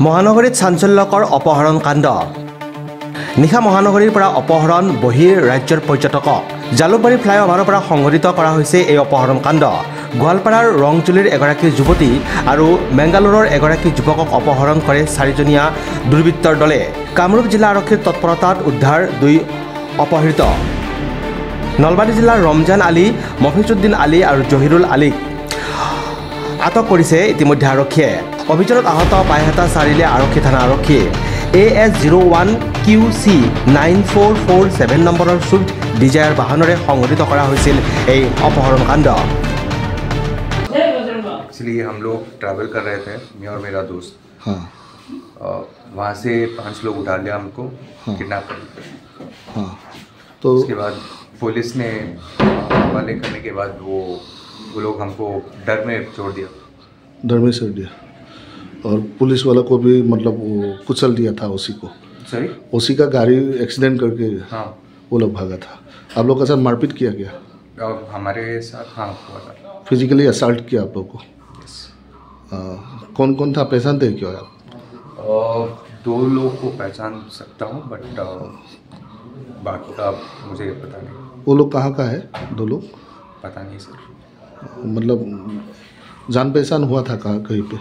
মহানগৰীত চাঞ্চল্যকৰ অপহৰণ কাণ্ড নিশা মহানগৰীৰ পৰা অপহৰণ বহিৰ ৰাজ্যৰ পৰ্যটকক জালুকবাৰী ফ্লাইঅভাৰৰ পৰা সংঘটিত কৰা হৈছে এই অপহৰণ কাণ্ড গোৱালপাৰাৰ ৰংজুলিৰ এগৰাকী যুৱতী আৰু বেংগালুৰুৰ এগৰাকী যুৱকক অপহৰণ কৰে চাৰিজনীয়া দুৰ্বৃত্তৰ দলে কামৰূপ জিলা আৰক্ষীৰ তৎপৰতাত উদ্ধাৰ দুই অপহৃত নলবাৰী জিলাৰ ৰমজান আলী মফিজুদ্দিন আলী আৰু জহিৰুল আলীক আটক কৰিছে ইতিমধ্যে আৰক্ষীয়ে অভিযানত আহত পাইহাটা চাৰিআলি আৰক্ষী থানা আৰক্ষীয়ে AS01 QC 9447 নম্বৰৰ ছুইফট ডিজায়াৰ বাহনেৰে সংঘটিত কৰা হৈছিল এই অপহৰণ কাণ্ড एक्चुअली हम लोग ट्रैवल कर रहे थे मैं और मेरा दोस्त हाँ वहाँ से 5 लोग उठा लिया हमको किडनैप कर लिया हाँ तो उसके बाद पुलिस ने हवाले करने के बाद वो लोग हमको डर में छोड़ दिया डर में छोड़ दिया और पुलिस वाला को भी मतलब वो कुचल दिया था उसी को सही उसी का गाड़ी एक्सीडेंट करके हाँ वो लोग भागा था आप लोग का साथ मारपीट किया गया और हमारे साथ हाँ हुआ था फिजिकली असल्ट किया आप लोग को कौन कौन था पहचान थे क्या आप 2 लोग को पहचान सकता हूँ बट बाकी का मुझे पता नहीं वो लोग कहाँ का है 2 लोग पता नहीं सर मतलब जान पहचान हुआ था कहाँ कहीं पे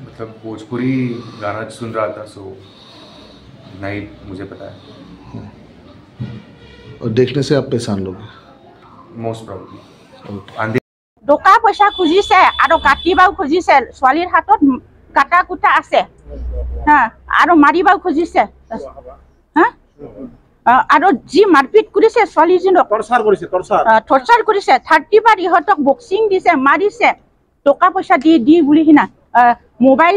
मतलब भोजपुरी गाना सुन रहा था सो नहीं मुझे पता है और देखने से आप पहचान लोगे मोस्ट प्रॉब्ली টকা পইচা খুজিছে আৰু কাটিবাও খুজিছে ছোৱালীৰ হাতত কাটা কুটা আছে হা আৰু মাৰিবাও খুজিছে হা আৰু যি মাৰপিট কৰিছে ছোৱালীজনক টৰ্চাৰ কৰিছে 30 বাৰ ইহঁতক বক্সিং দিছে মাৰিছে টকা পইচা দি বুলি হিনা মোবাইল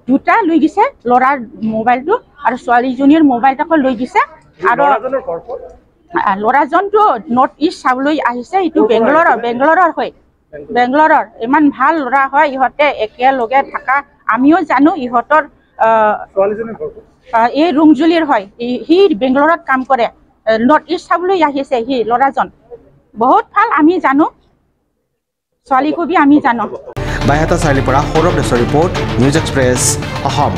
দুটা লৈ গৈছে ল'ৰাৰ মোবাইলটো আৰু ছোৱালীজনীৰ মোবাইলটাকো লৈ গৈছে আৰু ল'ৰাজনটো নৰ্থ ইষ্ট চাবলৈ আহিছে এইটো বেংগলোৰৰ হয় বেংগলোৰৰ ইমান ভাল ল'ৰা হয় ইহঁতে একেলগে থকা আমিও জানো ইহঁতৰ এই ৰংজুলিৰ হয় সি বেংগলোৰত কাম কৰে নৰ্থ ইষ্ট চাবলৈ আহিছে সি ল'ৰাজন বহুত ভাল আমি জানো ছোৱালীকো আমি জানো বাইহাটা চাৰিআলিৰ পৰা সৌৰভ দেশৰ ৰিপৰ্ট নিউজ এক্সপ্ৰেছ অসম